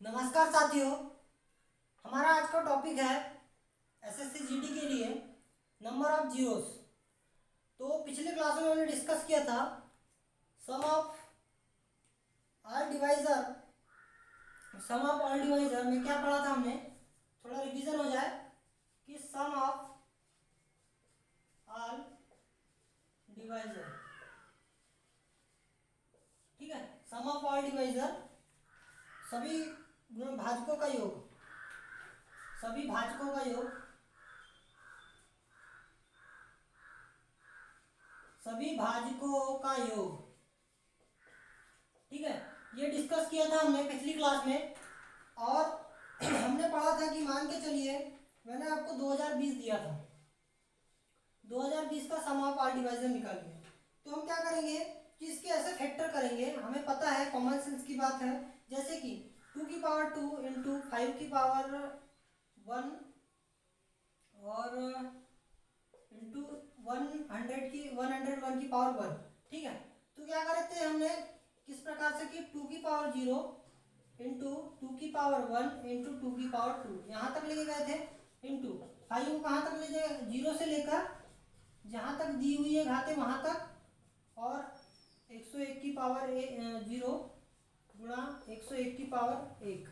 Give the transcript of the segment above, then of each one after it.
नमस्कार साथियों, हमारा आज का टॉपिक है एसएससी जीडी के लिए नंबर ऑफ जीरोस। तो पिछले क्लास में हमने डिस्कस किया था sum of all divisor. Sum of all divisor में क्या पढ़ा था हमने, थोड़ा रिवीजन हो जाए कि सम ऑफ ऑल डिवाइजर, ठीक है। सम ऑफ ऑल डिवाइजर सभी भाजकों का योग, सभी भाजकों का योग, सभी भाजकों का योग, ठीक है। ये डिस्कस किया था हमने पिछली क्लास में। और हमने पढ़ा था कि मान के चलिए मैंने आपको 2020 दिया था, 2020 का सम ऑफ ऑल डिवाइजर निकालिए। तो हम क्या करेंगे कि इसके ऐसे फैक्टर करेंगे, हमें पता है, कॉमन सेंस की बात है, जैसे कि 2 की पावर 2 इंटू 5 की पावर 1 और इंटू 101 की पावर 1, ठीक है। तो क्या करे थे हमने किस प्रकार से कि 2 की पावर 0 इंटू 2 की पावर 1 इंटू 2 की पावर 2 यहाँ तक लेके गए थे, इंटू 5 को कहाँ तक ले जाए, 0 से लेकर जहाँ तक दी हुई है घाते वहाँ तक, और 101 की पावर 0 गुणा 101 की पावर 1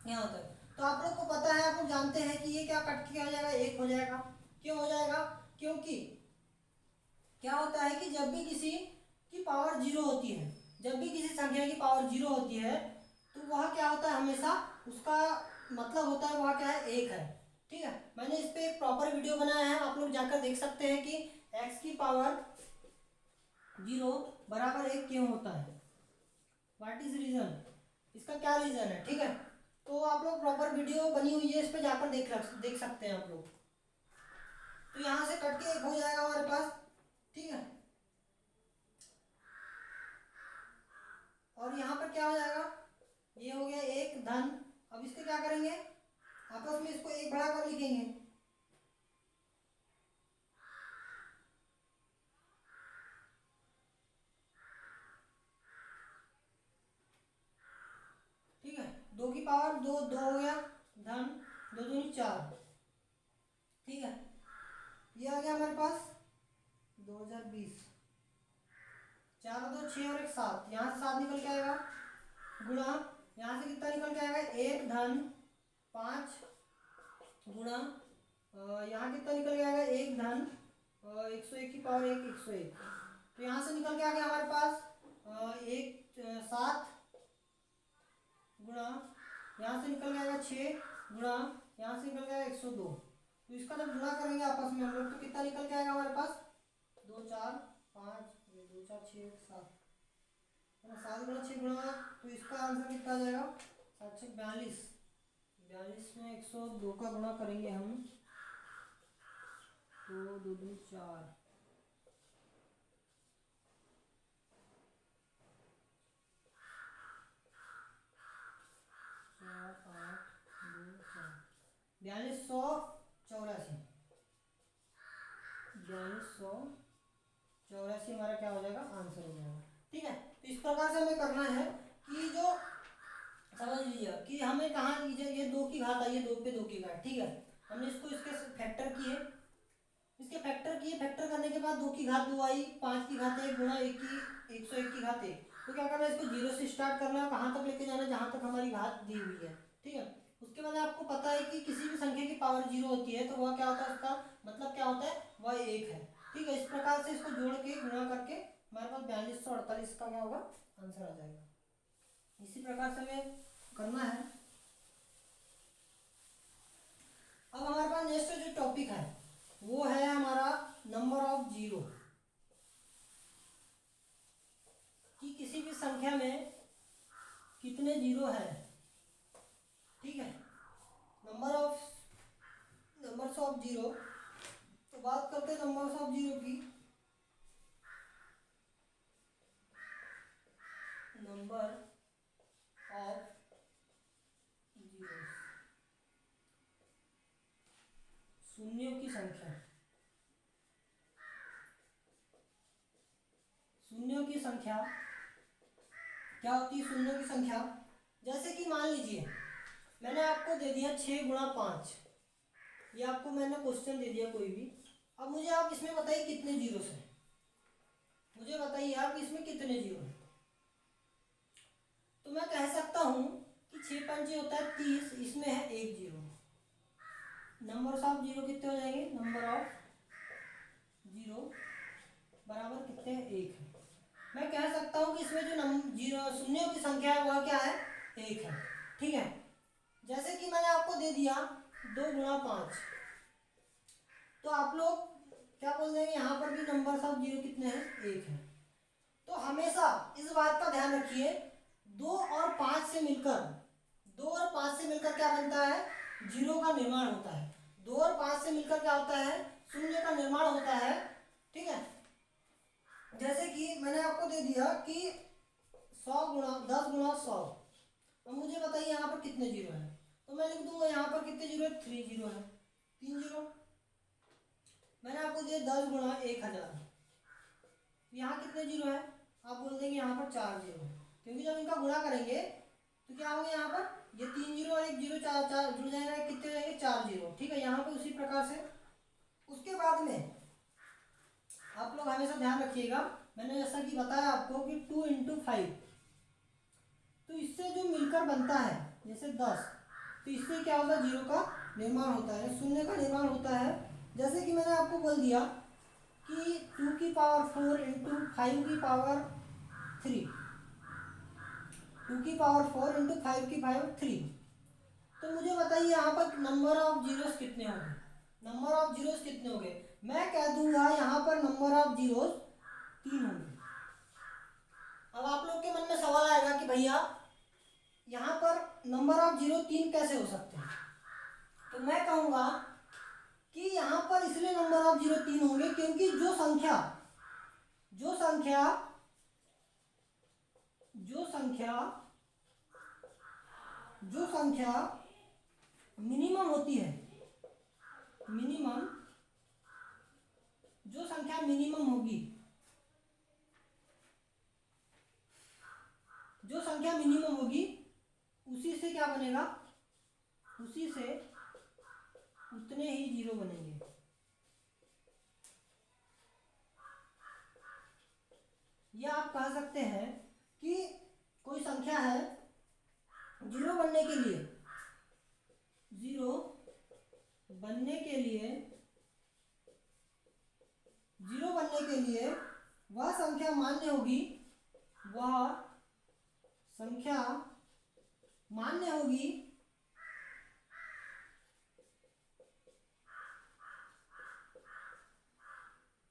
यहाँ तक। तो आप लोग को पता है, आप लोग जानते हैं कि ये क्या कट के हो जाएगा, 1 हो जाएगा। क्यों हो जाएगा? क्योंकि क्या होता है कि जब भी किसी की पावर 0 होती है, जब भी किसी संख्या की पावर 0 होती है, तो वह क्या होता है, हमेशा उसका मतलब होता है वह क्या है, 1 है, ठीक है। मैंने इस पर एक प्रॉपर वीडियो बनाया है, आप लोग जाकर देख सकते हैं कि x की पावर 0 बराबर 1 क्यों होता है, व्हाट इज रीजन, इसका क्या रीजन है, ठीक है। तो आप लोग प्रॉपर वीडियो बनी हुई है, इस पर जाकर देख सकते हैं आप लोग। तो यहाँ से कट के 1 हो जाएगा हमारे पास, ठीक है। और यहाँ पर क्या हो जाएगा, ये हो गया 1 धन। अब इसके क्या करेंगे, आपस में इसको 1 बढ़ा कर लिखेंगे, ठीक है। 2 की पावर 2 2 हो गया धन, 2 दूनी 4, ठीक है। ये आ गया हमारे पास 2020, 4 और 2 6 और 1 7, यहाँ से 7 निकल के आएगा, गुणा यहाँ से कितना निकल के आएगा, 1 धन 5 गुणा यहाँ कितना निकल के आएगा, 1 धन 101 की पावर 1 101। तो यहाँ से निकल के आ गया हमारे पास 1 7 गुणा यहाँ से निकल के आएगा 6 गुणा यहाँ से निकल के आएगा 102। तो इसका जब गुणा करेंगे आपस में हम लोग, तो कितना निकल के आएगा हमारे पास, 2 4 5 2 4 6 7, 7 गुणा 6 गुणा, तो इसका आंसर कितना आ जाएगा, 7 6 42, 42 में 102 का गुणा करेंगे हम, तो 2 2 4, 4284, 4284 हमारा क्या हो जाएगा, आंसर हो जाएगा, ठीक है। तो इस प्रकार से हमें करना है कि जो समझ लीजिए कि हमें कहाँ ये 2 की घात आई है, 2 पे 2 की घात, ठीक है। हमने इसको इसके फैक्टर किए, फैक्टर करने के बाद 2 की घात 2 आई, 5 की घात 1 गुणा 1 की 101 की घात 1। तो क्या करना है, इसको 0 से स्टार्ट करना है, कहाँ तक लेके जाना है, जहाँ तक हमारी घात दी हुई है, ठीक है। उसके बाद आपको पता है कि किसी भी संख्या की पावर 0 होती है तो वह क्या होता है, उसका मतलब क्या होता है, वह 1 है, ठीक है। इस प्रकार से इसको जोड़ के गुणा करके हमारे पास 4248 का क्या होगा, आंसर आ जाएगा। इसी प्रकार से हमें करना है। अब हमारे पास नेक्स्ट जो टॉपिक है वो है हमारा नंबर ऑफ जीरो, कि किसी भी संख्या में कितने जीरो है, ठीक है। Numbers of zero. तो बात करते हैं नंबर्स ऑफ जीरो की। नंबर ऑफ जीरो, शून्यों की संख्या, शून्यों की संख्या क्या होती है, शून्यों की संख्या जैसे कि मान लीजिए मैंने आपको दे दिया 6 × 5, ये आपको मैंने क्वेश्चन दे दिया कोई भी। अब मुझे आप इसमें बताइए कितने जीरो हैं, मुझे बताइए आप इसमें कितने जीरो हैं। तो मैं कह सकता हूँ कि 6×5 होता है 30, इसमें है 1 जीरो। नंबर ऑफ जीरो कितने हो जाएंगे, नंबर ऑफ जीरो बराबर कितने हैं, 1 है। मैं कह सकता हूँ कि इसमें जो जीरो शून्यों की संख्या है वह क्या है, 1 है। ठीक है, जैसे कि मैंने आपको दे दिया 2 × 5, तो आप लोग क्या बोल देंगे, यहाँ पर भी नंबर ऑफ जीरो कितने हैं, 1 है। तो हमेशा इस बात का ध्यान रखिए, 2 और 5 से मिलकर क्या बनता है, जीरो का निर्माण होता है। 2 और 5 से मिलकर क्या होता है, शून्य का निर्माण होता है। ठीक है, जैसे कि मैंने आपको दे दिया कि 10 × 100। अब मुझे बताइए यहाँ पर कितने जीरो है, तो मैं लिख दूंगा यहाँ पर कितने जीरो है, 3 जीरो है, 3 जीरो। मैंने आपको दिया 10 × 1000, यहाँ कितने जीरो है, आप बोल देंगे यहाँ पर 4 जीरो, क्योंकि जब इनका गुणा करेंगे तो क्या होंगे, यहाँ पर ये 3 जीरो और 1 जीरो 4 जुड़ जाएगा, कितने रहेंगे, 4 जीरो। ठीक है, यहाँ पर उसी प्रकार से उसके बाद में आप लोग हमेशा ध्यान रखिएगा, मैंने जैसा कि बताया आपको कि 2 × 5, तो इससे जो मिलकर बनता है जैसे 10, तो इससे क्या होता है, जीरो का निर्माण होता है, शून्य का निर्माण होता है। जैसे कि मैंने आपको बोल दिया कि 2 की पावर 4 × 5 की पावर 3, 2 की पावर 4 × 5 की पावर 3। तो मुझे बताइए यहाँ पर नंबर ऑफ जीरोस कितने होंगे, नंबर ऑफ जीरोस कितने होंगे। मैं कह दूंगा यहाँ पर नंबर ऑफ जीरोस 3 होंगे। अब आप लोग के मन में सवाल आएगा कि भैया यहाँ पर नंबर ऑफ जीरो 3 कैसे हो सकते हैं, तो मैं कहूँगा कि यहाँ पर इसलिए नंबर ऑफ जीरो 3 होंगे क्योंकि जो संख्या मिनिमम होती है, जो संख्या मिनिमम होगी उसी से क्या बनेगा, उसी से उतने ही जीरो बनेंगे। या आप कह सकते हैं कि कोई संख्या है, जीरो बनने के लिए वह संख्या मान्य होगी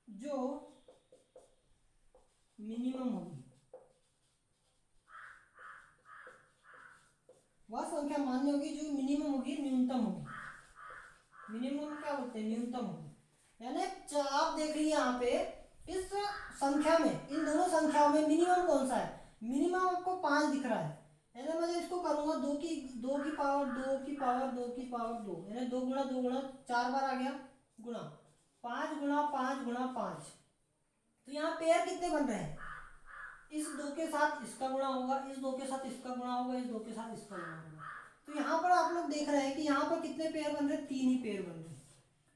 जो मिनिमम होगी, वह संख्या मान्य होगी जो मिनिमम होगी, न्यूनतम होगी। मिनिमम क्या बोलते हैं, न्यूनतम होगी। यानी आप देख लीजिए यहाँ पे इस संख्या में, इन दोनों संख्याओं में मिनिमम कौन सा है, मिनिमम आपको 5 दिख रहा है। यानी मैं इसको करूँगा 2 की पावर 2 की पावर 2 की पावर 2, यानी 2 × 2 4 बार आ गया, गुणा 5 × 5 × 5। तो यहाँ पेयर कितने बन रहे हैं, इस 2 के साथ इसका गुणा होगा, इस 2 के साथ इसका गुणा होगा, इस 2 के साथ इसका गुणा होगा। तो यहाँ पर आप लोग देख रहे हैं कि यहाँ पर कितने पेयर बन रहे हैं, 3 ही पेयर बन रहे हैं।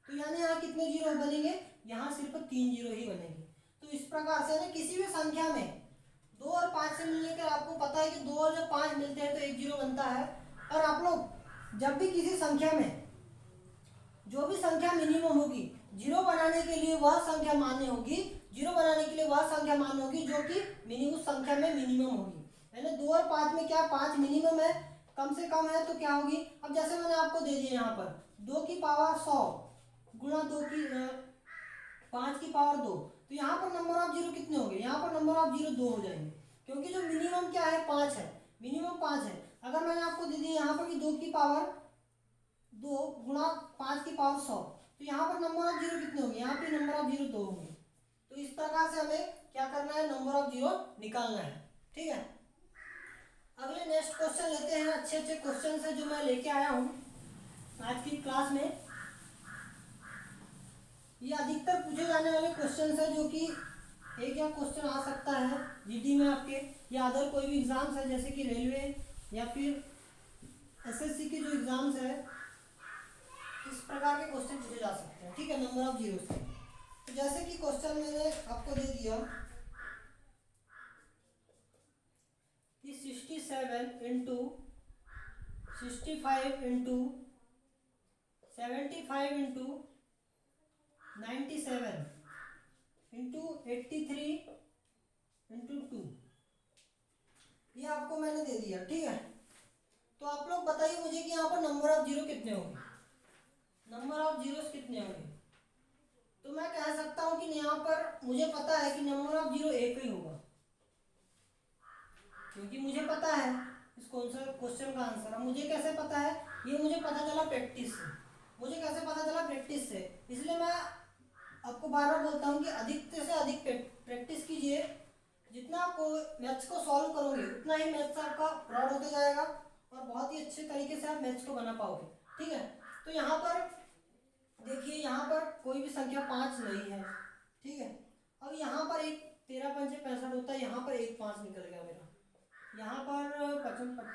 तो यानी यहाँ कितने जीरो बनेंगे, यहाँ सिर्फ 3 जीरो ही बनेंगे। तो इस प्रकार से किसी भी संख्या में 2 और 5 से मिलने के आपको पता है कि 2 और जब 5 मिलते हैं तो 1 जीरो बनता है। और आप लोग जब भी किसी संख्या में जो भी संख्या मिनिमम होगी, जीरो बनाने के लिए वह संख्या मान्य होगी, जो कि उस संख्या में मिनिमम होगी। यानी 2 और 5 में क्या 5 मिनिमम है, कम से कम है, तो क्या होगी। अब जैसे मैंने आपको दे दिया यहाँ पर 2 की पावर 100 गुणा 5 की पावर 2, तो यहाँ पर नंबर ऑफ जीरो कितने होंगे, यहाँ पर नंबर ऑफ जीरो 2 हो जाएंगे, क्योंकि जो मिनिमम क्या है 5 है, मिनिमम 5 है। अगर मैंने आपको दे दिया यहाँ पर कि 2 की पावर 2 गुणा 5 की पावर 100, तो यहाँ पर नंबर ऑफ जीरो कितने होंगे, यहाँ पे नंबर ऑफ जीरो 2 होंगे। तो इस प्रकार से हमें क्या करना है, नंबर ऑफ जीरो निकालना है। ठीक है, अगले नेक्स्ट क्वेश्चन लेते हैं। अच्छे क्वेश्चन है जो मैं लेके आया हूँ आज की क्लास में। ये अधिकतर पूछे जाने वाले क्वेश्चन है, जो कि एक या क्वेश्चन आ सकता है जीडी में आपके, या अदर कोई भी एग्जाम्स है जैसे कि रेलवे या फिर एसएससी के जो एग्जाम्स है इस प्रकार के क्वेश्चन पूछे जा सकते हैं। ठीक है, नंबर ऑफ जीरो से। तो जैसे कि क्वेश्चन मैंने आपको दे दिया कि 67 into 65 into 75 into 97 into 83 into 2, ये आपको मैंने दे दिया। ठीक है, तो आप लोग बताइए मुझे कि यहाँ पर नंबर ऑफ जीरो कितने होंगे, नंबर ऑफ जीरोस कितने होंगे। तो मैं कह सकता हूँ कि यहाँ पर मुझे पता है कि नंबर ऑफ जीरो एक ही होगा, क्योंकि मुझे पता है इस क्वेश्चन का आंसर। मुझे कैसे पता है, ये मुझे पता चला प्रैक्टिस से। मुझे कैसे पता चला, प्रैक्टिस से। इसलिए मैं आपको बार बार बोलता हूँ कि अधिक से अधिक प्रैक्टिस कीजिए। जितना आपको मैथ्स को सॉल्व करोगे उतना ही मैथ्स आपका ब्रॉड होते जाएगा और बहुत ही अच्छे तरीके से आप मैथ्स को बना पाओगे। ठीक है, तो यहाँ पर देखिए, यहाँ पर कोई भी संख्या 5 नहीं है। ठीक है, अब यहाँ पर एक 13 पंचे 65 होता है, यहाँ पर एक 5 निकल गया मेरा। यहाँ पर 55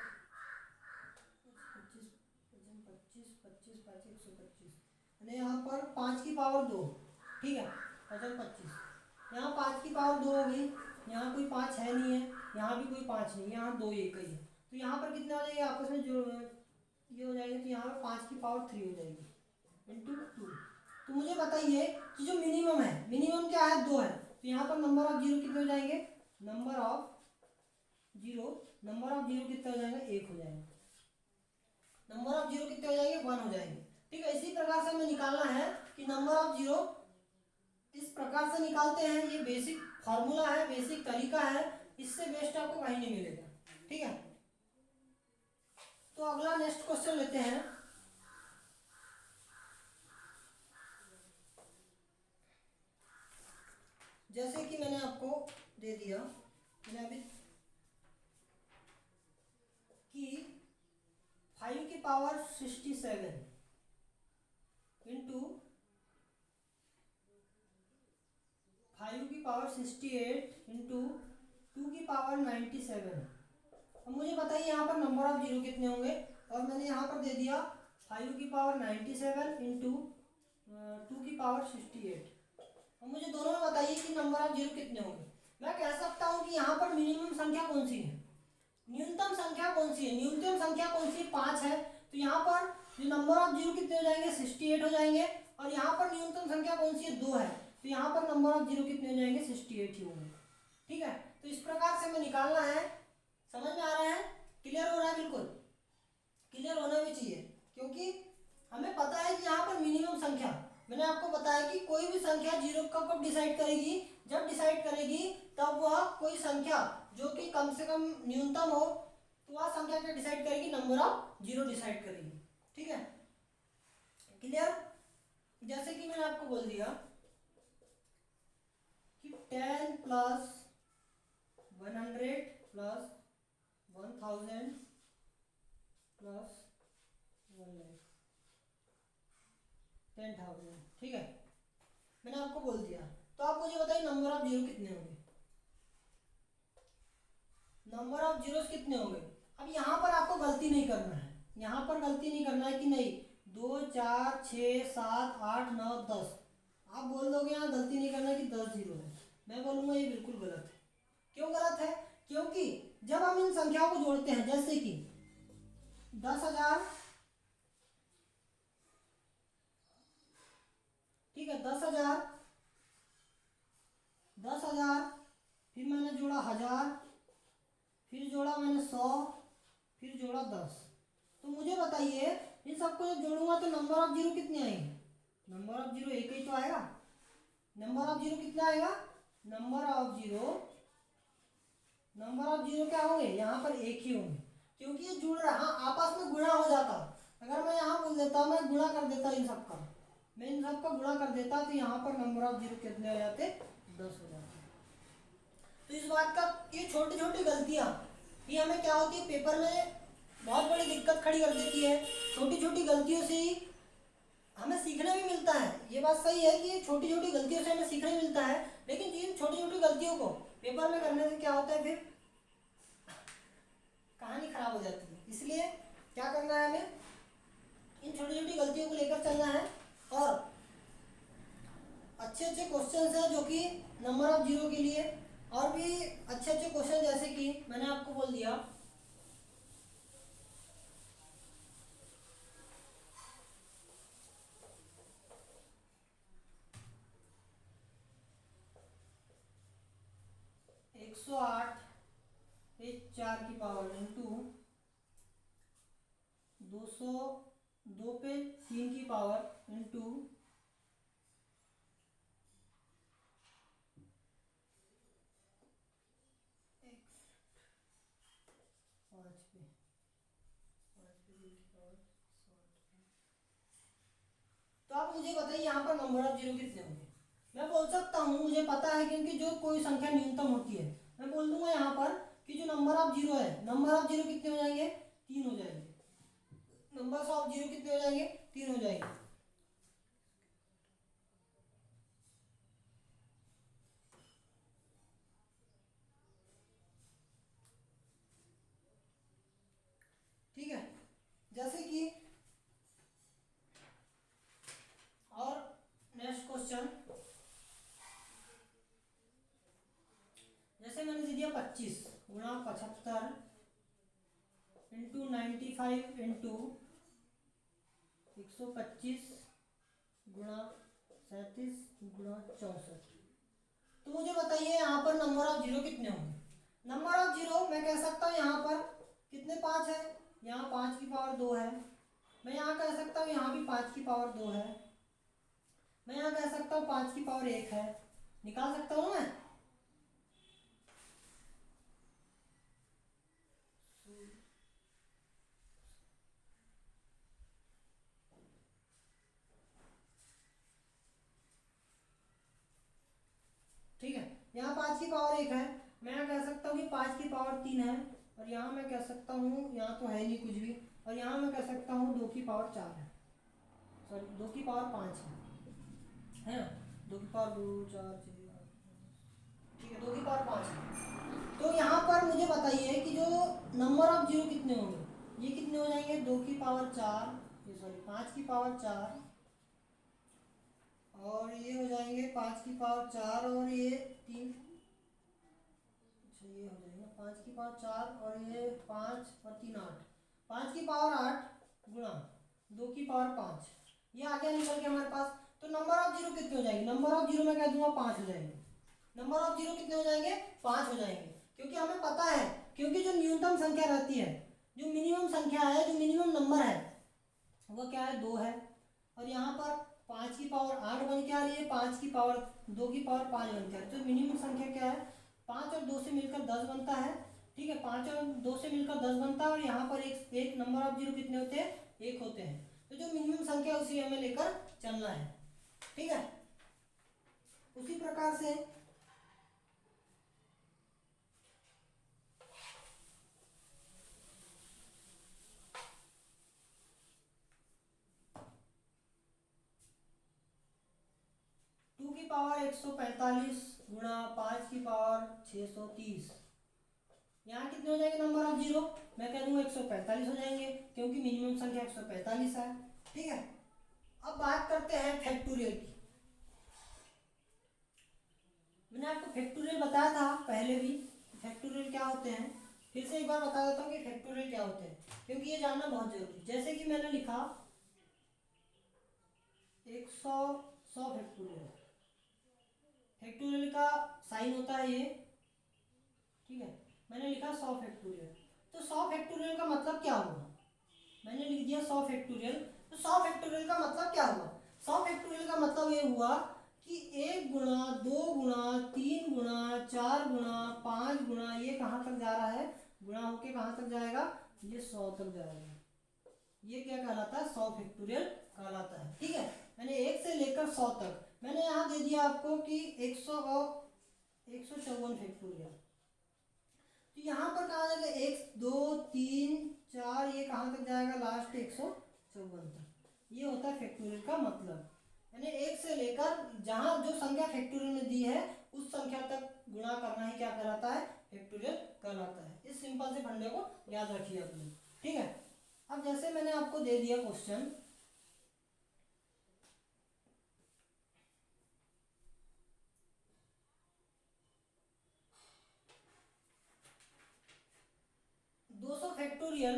यानी यहाँ पर 5 की पावर 2। ठीक है, 25, यहाँ 5 की पावर 2 हो गई। यहाँ कोई 5 है नहीं है, यहाँ भी कोई 5 नहीं है, यहाँ 2 एक ही है। तो यहाँ पर कितना हो जाएगा, आपस में जो ये हो जाएगा, तो यहाँ पर 5 की पावर 3 हो जाएगी इंटू 2। तो मुझे बताइए कि जो मिनिमम है, मिनिमम क्या है, 2 है। तो यहाँ पर नंबर ऑफ जीरो कितने हो जाएंगे, नंबर ऑफ जीरो कितना हो जाएगा, 1 हो जाएगा। नंबर ऑफ जीरो कितने हो जाएंगे, 1 हो जाएंगे। ठीक है, इसी प्रकार से हमें निकालना है कि नंबर ऑफ जीरो इस प्रकार से निकालते हैं। ये बेसिक फॉर्मूला है, बेसिक तरीका है, इससे बेस्ट आपको कहीं नहीं मिलेगा। ठीक है, तो अगला नेक्स्ट क्वेश्चन लेते हैं। जैसे कि मैंने आपको दे दिया, मैंने अभी कि 5 की पावर 67 इंटू 5 की पावर 68 इंटू 2 की पावर 97। अब मुझे बताइए यहाँ पर नंबर ऑफ जीरो कितने होंगे, और मैंने यहाँ पर दे दिया 5 की पावर 97 इंटू 2 की पावर 68। अब मुझे दोनों में बताइए कि नंबर ऑफ जीरो कितने होंगे। मैं कह सकता हूँ कि यहाँ पर मिनिमम संख्या कौन सी है, न्यूनतम संख्या कौन सी है, न्यूनतम संख्या कौन सी है, 5 है। तो यहाँ पर जो नंबर ऑफ जीरो कितने हो जाएंगे, 68 हो जाएंगे। और यहाँ पर न्यूनतम संख्या कौन सी है, 2 है। तो यहाँ पर नंबर ऑफ जीरो कितने हो जाएंगे, 68 ही होंगे। ठीक है, तो इस प्रकार से हमें निकालना है। समझ में आ रहा है, क्लियर हो रहा है, बिल्कुल क्लियर होना भी चाहिए, क्योंकि हमें पता है कि यहाँ पर मिनिमम संख्या, मैंने आपको बताया कि कोई भी संख्या जीरो का कब डिसाइड करेगी, जब डिसाइड करेगी तब वह कोई संख्या जो कि कम से कम न्यूनतम हो, तो वह संख्या क्या डिसाइड करेगी, नंबर ऑफ जीरो डिसाइड करेगी। ठीक है, क्लियर। जैसे कि मैंने आपको बोल दिया कि 10 प्लस 100 प्लस 1000 प्लस 10,000। ठीक है, मैंने आपको बोल दिया। तो आप मुझे बताइए नंबर ऑफ जीरो कितने होंगे, नंबर ऑफ जीरोस कितने होंगे। अब यहाँ पर आपको गलती नहीं करना है, यहाँ पर गलती नहीं करना है कि नहीं 2 4 6 7 8 9 10। आप बोल दोगे यहाँ गलती नहीं करना कि 10 जीरो है, मैं बोलूँगा ये बिल्कुल गलत है। क्यों गलत है, क्योंकि जब हम इन संख्याओं को जोड़ते हैं, जैसे कि 10,000, ठीक है, 10,000, फिर मैंने जोड़ा 1000, फिर जोड़ा मैंने 100, फिर जोड़ा 10। तो मुझे बताइए इन सबको जब जोड़ूंगा तो नंबर ऑफ जीरो कितने आएंगे, नंबर ऑफ जीरो एक ही तो आएगा। नंबर ऑफ जीरो कितना आएगा, नंबर ऑफ जीरो क्या होंगे, यहाँ पर एक ही होंगे, क्योंकि ये जुड़ रहा, आपस में गुणा हो जाता। अगर मैं यहाँ बोल देता, मैं गुणा कर देता इन सबका, मैं इन सबका गुणा कर देता, तो यहाँ पर नंबर ऑफ जीरो कितने हो जाते, 10 हो जाते। तो इस बात का, ये छोटी छोटी गलतियाँ ये हमें क्या होती है, पेपर में बहुत बड़ी दिक्कत खड़ी कर देती है। छोटी छोटी गलतियों से ही हमें सीखने भी मिलता है। ये बात सही है कि छोटी छोटी गलतियों से हमें सीखने मिलता है, लेकिन जिन छोटी छोटी गलतियों को पेपर में करने से क्या होता है, फिर कहानी खराब हो जाती है। नंबर ऑफ जीरो के लिए और भी अच्छे अच्छे क्वेश्चन, जैसे कि मैंने आपको बोल दिया 108 पे 4 की पावर इंटू 202 पे 3 की पावर इंटू 5 पे 3 की पावर 100। तो आप मुझे बताइए यहाँ पर नंबर ऑफ जीरो कितने होंगे। मैं बोल सकता हूँ, मुझे पता है, क्योंकि जो कोई संख्या न्यूनतम होती है मैं बोल दूंगा यहाँ पर कि जो नंबर ऑफ जीरो है, नंबर ऑफ जीरो कितने हो जाएंगे, 3 हो जाएंगे। नंबर ऑफ जीरो कितने हो जाएंगे, 3 हो जाएंगे। ठीक है, जैसे कि और नेक्स्ट क्वेश्चन, जैसे मैंने दे दिया 25 गुणा 75 इंटू 95 इंटू 125 गुणा 37 गुणा 64। तो मुझे बताइए यहाँ पर नंबर ऑफ जीरो कितने होंगे। नंबर ऑफ जीरो मैं कह सकता हूँ यहाँ पर कितने 5 है, यहाँ 5 की पावर 2 है। मैं यहाँ कह सकता हूँ यहाँ भी 5 की पावर 2 है। मैं यहाँ कह सकता हूँ 5 की पावर 1 है। निकाल सकता हूँ मैं। ठीक है, यहाँ 5 की पावर 1 है। मैं यहाँ कह सकता हूँ कि 5 की पावर 3 है। और यहाँ मैं कह सकता हूँ, यहाँ तो है नहीं कुछ भी, और यहाँ मैं कह सकता हूँ 2 की पावर 4 है, सॉरी 2 की पावर 5 है ना। 2 की पावर 2 4 6 ठीक है, 2 की पावर 5 है। तो यहाँ पर मुझे बताइए कि जो नंबर ऑफ जीरो कितने होंगे, ये कितने हो जाएंगे, 2 की पावर 4, ये सॉरी 5 की पावर 4, और ये हो जाएंगे 5 की पावर 4 और ये 3, अच्छा ये हो जाएगा 5 की पावर 4 और ये 5 और 3 8, 5 की पावर 8 गुणा 2 की पावर 5, ये आ गया निकल के हमारे पास। तो नंबर ऑफ जीरो कितने हो जाएंगे, नंबर ऑफ जीरो मैं कह दूंगा 5 हो जाएंगे। नंबर ऑफ जीरो कितने हो जाएंगे, 5 हो जाएंगे, क्योंकि हमें पता है, क्योंकि जो न्यूनतम संख्या रहती है, जो मिनिमम संख्या है, जो मिनिमम नंबर है वो क्या है, 2 है। और यहाँ पर 5 की पावर 8 बन के आ रही है, 5 की पावर 2 की पावर 5 बन के आ रही है। तो मिनिमम संख्या क्या है, 5 और 2 से मिलकर 10 बनता है। ठीक है, 5 और 2 से मिलकर 10 बनता है, और यहाँ पर एक नंबर ऑफ जीरो कितने होते हैं, 1 होते हैं। तो जो मिनिमम संख्या उसी हमें लेकर चलना है। ठीक है, उसी प्रकार से 2 की पावर 145 गुणा 5 की पावर 630, यहाँ कितने हो जाएंगे नंबर ऑफ जीरो, मैं कह दूंगा 145 हो जाएंगे, क्योंकि मिनिमम संख्या 145 है। ठीक है, अब बात करते हैं फैक्टोरियल की। मैंने आपको फैक्टोरियल बताया था पहले भी, फैक्टोरियल क्या होते हैं, फिर से एक बार बता देता हूँ कि फैक्टोरियल क्या होते हैं, क्योंकि ये जानना बहुत जरूरी। जैसे कि मैंने लिखा 100 फैक्टोरियल, फैक्टोरियल का साइन होता है ये। ठीक है, मैंने लिखा 100 फैक्टोरियल। तो 100 फैक्टोरियल का मतलब क्या हुआ, मैंने लिख दिया 100 फैक्टोरियल। तो 100 फैक्टोरियल का मतलब क्या हुआ, 100 फैक्टोरियल का मतलब ये हुआ कि 1 गुणा 2 गुणा 3 गुणा 4 गुणा 5 गुणा, ये कहाँ तक जा रहा है, गुणा होके कहाँ तक जाएगा, ये 100 तक जाएगा। ये क्या कहलाता है, 100 फैक्टोरियल कहलाता है। ठीक है, मैंने 1 से लेकर 100 तक मैंने यहाँ दे दिया आपको कि 154 फैक्टोरियल। तो यहाँ पर कहाँ जाएगा, 1 2 3 4, ये कहाँ तक जाएगा, लास्ट 154 तक। ये होता है फैक्टोरियल का मतलब, यानी 1 से लेकर जहाँ जो संख्या फैक्टोरियल में दी है उस संख्या तक गुणा करना ही क्या कहलाता है, फैक्टोरियल कहलाता है। इस सिंपल से फंडे को याद रखिए अपने। ठीक है, अब जैसे मैंने आपको दे दिया क्वेश्चन, फैक्टोरियल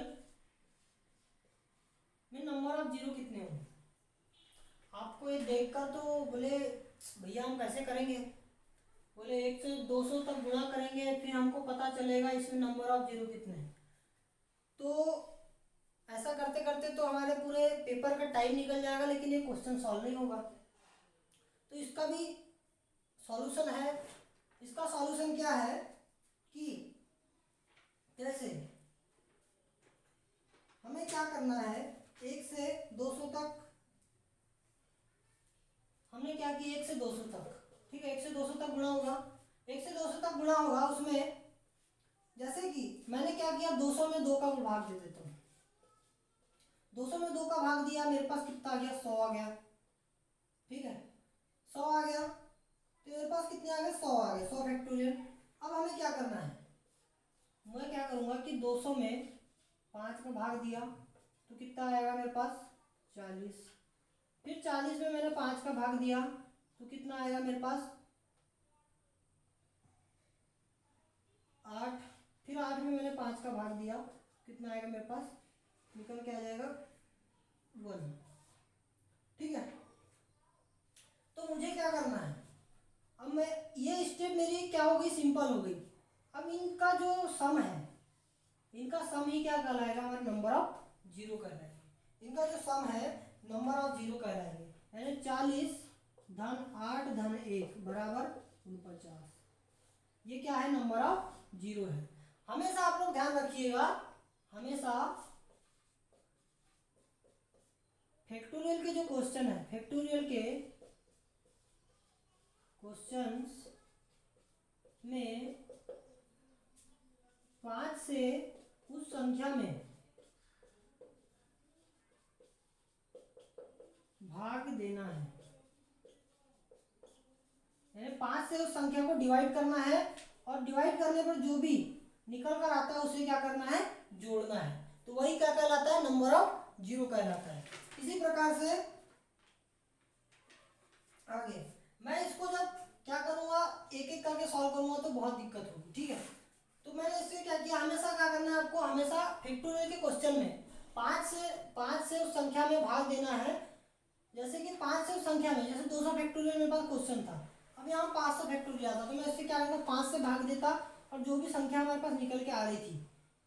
में नंबर ऑफ जीरो कितने होंगे। आपको ये देखकर तो बोले भैया हम कैसे करेंगे, बोले 1 से 200 तक गुणा करेंगे फिर हमको पता चलेगा इसमें नंबर ऑफ जीरो कितने हैं। तो ऐसा करते करते तो हमारे पूरे पेपर का टाइम निकल जाएगा, लेकिन ये क्वेश्चन सॉल्व नहीं होगा। तो इसका भी सॉल्यूशन है। इसका सॉल्यूशन क्या है कि कैसे हमें क्या करना है, 1 से 200 तक हमने क्या किया, 1 से 200 तक, ठीक है, 1 से 200 तक गुणा होगा। 1 से 200 तक गुणा होगा, उसमें जैसे कि मैंने क्या किया, 200 में 2 का भाग दे देता हूँ। 200 में 2 का भाग दिया, मेरे पास कितना आ गया, 100 आ गया, ठीक है, 100 आ गया। तो मेरे पास कितने आ गए, 100 आ गए, 100 फैक्टोरियल। अब हमें क्या करना है, मैं क्या करूँगा कि 200 में 5 का भाग दिया तो कितना आएगा मेरे पास, 40। फिर 40 में मैंने 5 का भाग दिया तो कितना आएगा मेरे पास, 8। फिर 8 में मैंने 5 का भाग दिया, कितना आएगा मेरे पास, निकल के आ जाएगा 1, ठीक है। तो मुझे क्या करना है, अब मैं ये स्टेप मेरी क्या हो गई, सिंपल हो गई। अब इनका जो सम है, इनका सम ही क्या कहलाएगा, हमारा नंबर ऑफ जीरो कहलाएगा। इनका जो सम है नंबर ऑफ जीरो कहलाएंगे, यानी 40 धन 8 धन 1 बराबर 49। ये क्या है, नंबर ऑफ जीरो है। हमेशा आप लोग ध्यान रखिएगा, हमेशा फैक्टोरियल के जो क्वेश्चन है, फैक्टोरियल के क्वेश्चंस में 5 से उस संख्या में भाग देना है, यानी 5 से उस संख्या को डिवाइड करना है, और डिवाइड करने पर जो भी निकल कर आता है उसे क्या करना है, जोड़ना है। तो वही क्या कहलाता है, नंबर ऑफ जीरो कहलाता है। इसी प्रकार से आगे मैं इसको जब क्या करूंगा, एक एक करके सॉल्व करूंगा तो बहुत दिक्कत होगी, ठीक है। तो मैंने इससे क्या किया, हमेशा क्या करना है आपको, हमेशा फैक्टोरियल के क्वेश्चन में 5 से उस संख्या में भाग देना है। जैसे कि 5 से उस संख्या में, जैसे 200 फैक्टोरियल मेरे पास क्वेश्चन था, अब यहाँ 500 फैक्टोरियल आता, तो मैं इससे क्या करता, 5 से भाग देता, और जो भी संख्या हमारे पास निकल के आ रही थी,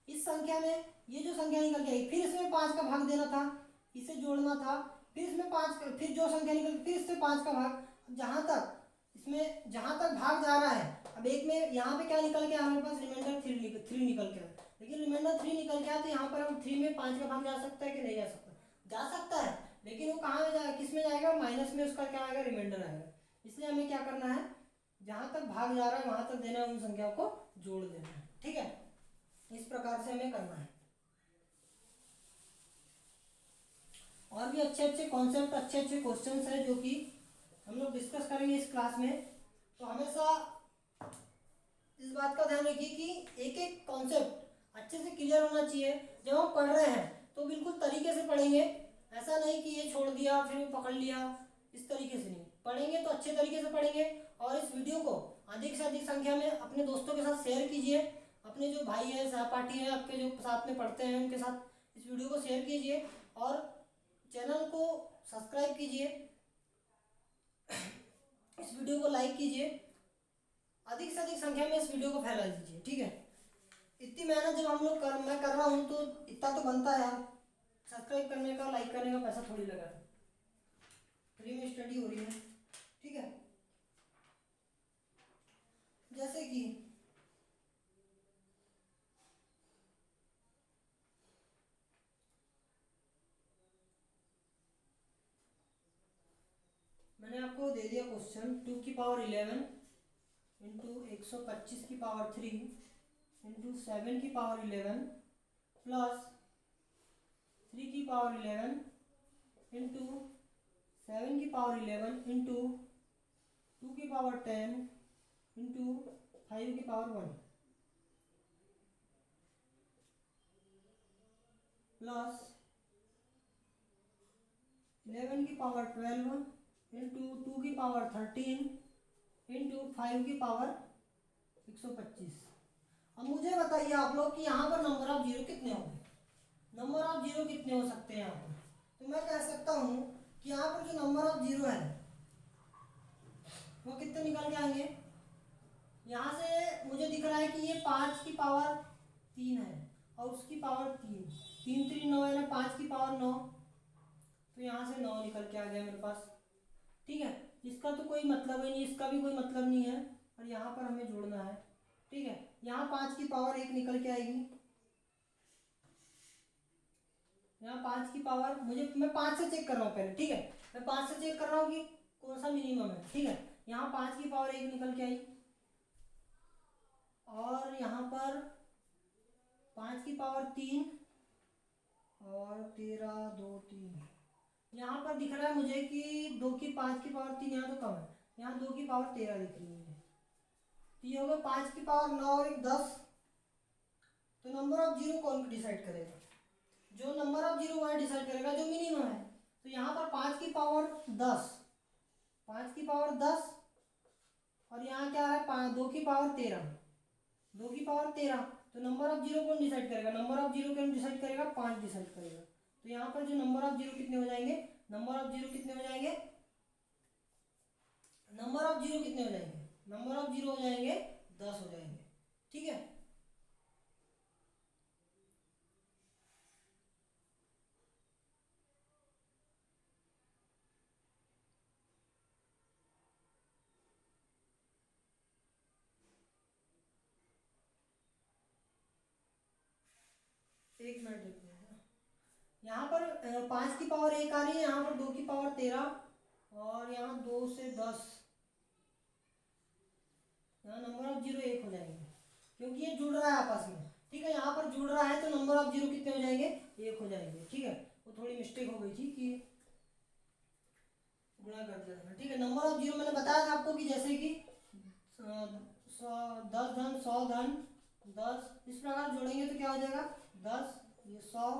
इस संख्या में ये जो संख्या निकल के आई, फिर इसमें 5 का भाग देना था, इसे जोड़ना था, फिर इसमें 5 फिर जो संख्या निकल, फिर इससे 5 का भाग, जहाँ तक इसमें जहाँ तक भाग जा रहा है। अब एक में यहाँ पे क्या निकल के हमारे पास, रिमाइंडर 3 निकल के आया, लेकिन रिमाइंडर 3 निकल के आया तो यहाँ पर हम 3 में 5 का भाग जा सकता है कि नहीं जा सकता, जा सकता है, लेकिन वो कहाँ में जाएगा, किस में जाएगा, माइनस में उसका क्या आएगा, रिमाइंडर आएगा। इसलिए हमें क्या करना है, जहाँ तक भाग जा रहा है वहाँ तक देना है, उन संख्या को जोड़ देना है, ठीक है। इस प्रकार से हमें करना है। और भी अच्छे अच्छे कॉन्सेप्ट, अच्छे अच्छे क्वेश्चंस हैं जो कि हम लोग डिस्कस करेंगे इस क्लास में। तो हमेशा इस बात का ध्यान रखिए कि एक एक कॉन्सेप्ट अच्छे से क्लियर होना चाहिए। जब हम पढ़ रहे हैं तो बिल्कुल तरीके से पढ़ेंगे, ऐसा नहीं कि ये छोड़ दिया फिर पकड़ लिया, इस तरीके से नहीं पढ़ेंगे। तो अच्छे तरीके से पढ़ेंगे, और इस वीडियो को अधिक से अधिक संख्या में अपने दोस्तों के साथ शेयर कीजिए। अपने जो भाई है, सहपाठी है, आपके जो साथ में पढ़ते हैं, उनके साथ इस वीडियो को शेयर कीजिए, और चैनल को सब्सक्राइब कीजिए, इस वीडियो को लाइक कीजिए, अधिक से अधिक संख्या में इस वीडियो को फैला दीजिए, ठीक है। इतनी मेहनत जब हम लोग मैं कर रहा हूँ तो इतना तो बनता है, सब्सक्राइब करने का, लाइक करने का पैसा थोड़ी लगा है, फ्री में स्टडी हो रही है, ठीक है। जैसे कि मैंने आपको दे दिया क्वेश्चन, 2 की पावर 11 इंटू 125 की पावर 3 इंटू 7 की पावर 11 प्लस 3 की पावर 11 इंटू 7 की पावर 11 इंटू 2 की पावर 10 इंटू 5 की पावर 1 प्लस 11 की पावर 12 इंटू 2 की पावर 13 इंटू 5 की पावर 125। अब मुझे बताइए आप लोग कि यहाँ पर नंबर ऑफ जीरो कितने होंगे, नंबर ऑफ जीरो कितने हो सकते हैं यहाँ पर। तो मैं कह सकता हूँ कि यहाँ पर जो नंबर ऑफ जीरो है वो कितने निकल के आएंगे। यहाँ से मुझे दिख रहा है कि ये 5 की पावर 3 है और उसकी पावर 3, 3 3 9 है ना, 5 की पावर 9, तो यहाँ से 9 निकल के आ गया मेरे पास। ठीक है, इसका तो कोई मतलब ही नहीं, इसका भी कोई मतलब नहीं है, और यहाँ पर हमें जोड़ना है। ठीक है, यहाँ 5 की पावर 1 निकल के आएगी, यहाँ 5 की पावर मैं 5 से चेक कर रहा हूँ पहले। ठीक है, मैं 5 से चेक कर रहा हूँ कि कौन सा मिनिमम है। ठीक है, यहाँ 5 की पावर 1 निकल के आई, और यहाँ पर 5 की पावर 3 और 13 2 3, यहाँ पर दिख रहा है मुझे कि 5 की पावर 3 यहाँ तो कम है, यहाँ 2 की पावर 13 दिख रही है। तो ये होगा 5 की पावर 9 और 1 10। तो नंबर ऑफ जीरो कौन डिसाइड करेगा, जो नंबर ऑफ जीरो वह डिसाइड करेगा जो मिनिमम है। तो यहाँ पर 5 की पावर 10, 5 की पावर 10, और यहाँ क्या है 2 की पावर 13, 2 की पावर 13। तो नंबर ऑफ जीरो कौन डिसाइड करेगा, नंबर ऑफ जीरो कौन डिसाइड करेगा, 5 डिसाइड करेगा। तो यहाँ पर जो नंबर ऑफ जीरो कितने हो जाएंगे, नंबर ऑफ जीरो कितने हो जाएंगे, नंबर ऑफ जीरो कितने हो जाएंगे, नंबर ऑफ जीरो हो जाएंगे 10 हो जाएंगे। ठीक है, एक मिनट देखते हैं। यहाँ पर 5 की पावर 1 आ रही है, यहाँ पर 2 की पावर 13, और यहाँ 2 से 10, यहाँ नंबर ऑफ जीरो 1 हो जाएंगे क्योंकि ये जुड़ रहा है आपस में। ठीक है, यहाँ पर जुड़ रहा है तो नंबर ऑफ जीरो कितने हो जाएंगे, 1 हो जाएंगे। ठीक है, वो थोड़ी मिस्टेक हो गई थी कि गुणा कर दिया था। ठीक है, नंबर ऑफ जीरो मैंने बताया था आपको कि जैसे कि 10 धन 100 धन 10, इस प्रकार जोड़ेंगे तो क्या हो जाएगा 10, ये 100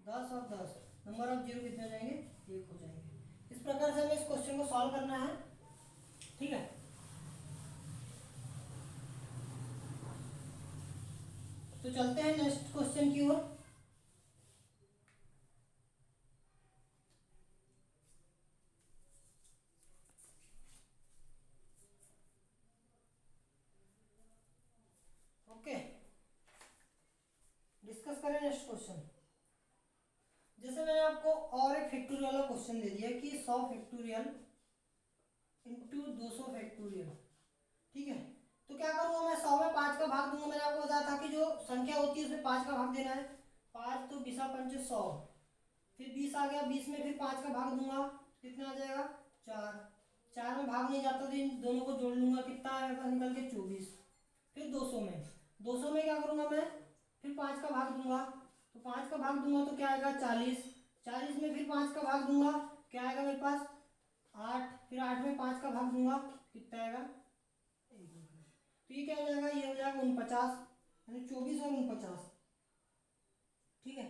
10 और 10, नंबर ऑफ जीरो कितने हो जाएंगे, 1 हो जाएंगे। इस प्रकार से हमें इस क्वेश्चन को सॉल्व करना है। ठीक है, तो चलते हैं नेक्स्ट क्वेश्चन की ओर। ओके, डिस्कस करें नेक्स्ट क्वेश्चन। जैसे मैंने आपको और एक फैक्टोरियल वाला क्वेश्चन दे दिया कि 100 फैक्टोरियल इंटू 200 फैक्टोरियल। ठीक है, तो क्या करूँगा मैं, 100 में 5 का भाग दूंगा। मैंने आपको बताया था कि जो संख्या होती है उसमें 5 का भाग देना है। 5 तो 20 पंचे 100, फिर 20 आ गया, 20 में फिर 5 का भाग दूंगा, कितना आ जाएगा 4, 4 में भाग नहीं जाता तो इन दोनों को जोड़ लूंगा, कितना आएगा निकल के 24। फिर 200 में क्या करूँगा मैं, फिर 5 का भाग दूंगा, तो 5 का भाग दूंगा तो क्या आएगा 40, 40 में फिर 5 का भाग दूंगा, क्या आएगा मेरे पास 8, फिर 8 में 5 का भाग दूंगा, कितना आएगा 1। तो ये क्या हो जाएगा, ये हो जाएगा 49, यानी 24 और 49। ठीक है,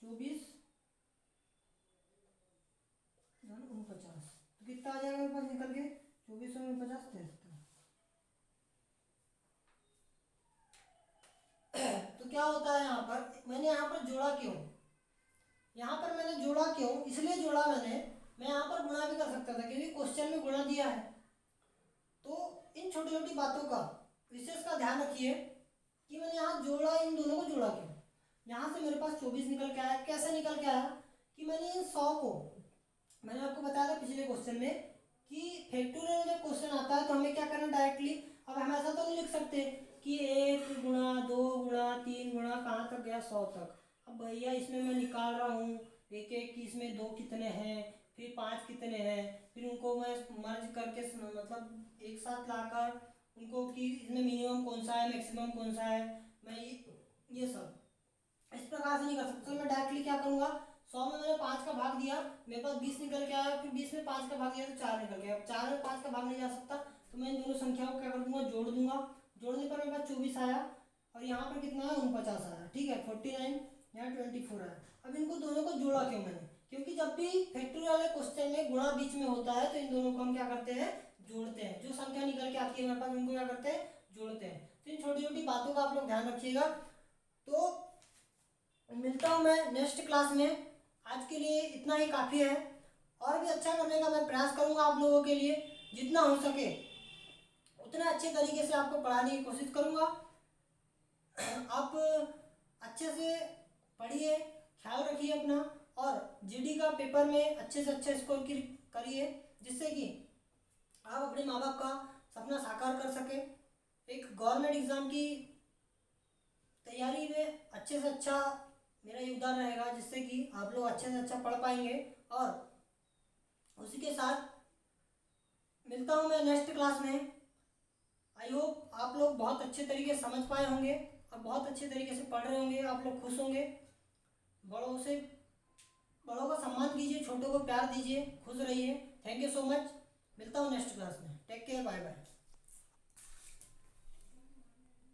24 49, तो कितना आ जाएगा मेरे पास निकल के 24 और 49 73। तो क्या होता है यहाँ पर, मैंने यहाँ पर जोड़ा क्यों, यहाँ पर मैंने जोड़ा क्यों, इसलिए जोड़ा मैं यहाँ पर गुणा भी कर सकता था क्योंकि क्वेश्चन में गुणा दिया है। तो इन छोटी छोटी बातों का विशेष का ध्यान रखिए कि मैंने यहाँ जोड़ा, इन दोनों को जोड़ा क्यों। यहाँ से मेरे पास 24 निकल के आया, कैसे निकल के आया कि मैंने इन 100 को, मैंने आपको बताया था पिछले क्वेश्चन में कि फैक्टोरियल जब क्वेश्चन आता है तो हमें क्या करना डायरेक्टली, अब हम ऐसा तो नहीं लिख सकते कि 1 गुणा 2 गुणा 3 गुणा कहाँ तक गया 100 तक। अब भैया इसमें मैं निकाल रहा हूँ एक एक कि इसमें 2 कितने हैं, फिर 5 कितने हैं, फिर उनको मैं मर्ज करके मतलब एक साथ लाकर उनको कि इसमें मिनिमम कौन सा है मैक्सिमम कौन सा है, मैं ये सब इस प्रकार से नहीं कर सकता। तो मैं डायरेक्टली क्या करूँगा, 100 में मैंने 5 का भाग दिया, मेरे पास 20 निकल के आया, फिर 20 में 5 का भाग दिया तो 4 निकल गया। अब 4 में 5 का भाग नहीं जा सकता तो मैं इन दोनों संख्याओं को क्या कर दूंगा, जोड़ दूंगा। जोड़ने पर मेरे पास 24 आया और यहाँ पर कितना है 49 आया। ठीक है, 49, यहाँ 24 आया। अब इनको दोनों को जोड़ा क्यों मैंने, क्योंकि जब भी फैक्टोरियल वाले क्वेश्चन में गुणा बीच में होता है तो इन दोनों को हम क्या करते हैं, जोड़ते हैं। जो संख्या निकल के आती है हमारे पास उनको क्या करते हैं, जोड़ते हैं। तो इन छोटी छोटी बातों का आप लोग ध्यान रखिएगा। तो मिलता हूँ मैं नेक्स्ट क्लास में। आज के लिए इतना ही काफ़ी है, और भी अच्छा करने का मैं प्रयास करूँगा आप लोगों के लिए, जितना हो सके उतना अच्छे तरीके से आपको पढ़ाने की कोशिश करूँगा। आप अच्छे से पढ़िए, ख्याल रखिए अपना, और जीडी का पेपर में अच्छे से अच्छा स्कोर करिए, जिससे कि आप अपने माँ बाप का सपना साकार कर सके। एक गवर्नमेंट एग्ज़ाम की तैयारी में अच्छे से अच्छा मेरा योगदान रहेगा, जिससे कि आप लोग अच्छे से अच्छा पढ़ पाएंगे। और उसी के साथ मिलता हूँ मैं नेक्स्ट क्लास में। आई होप आप लोग बहुत अच्छे तरीके से समझ पाए होंगे और बहुत अच्छे तरीके से पढ़ रहे होंगे, आप लोग खुश होंगे। बड़ों का सम्मान कीजिए, छोटों को प्यार दीजिए, खुश रहिए। Thank you so much. मिलता हूँ नेक्स्ट क्लास में। Take care, bye bye.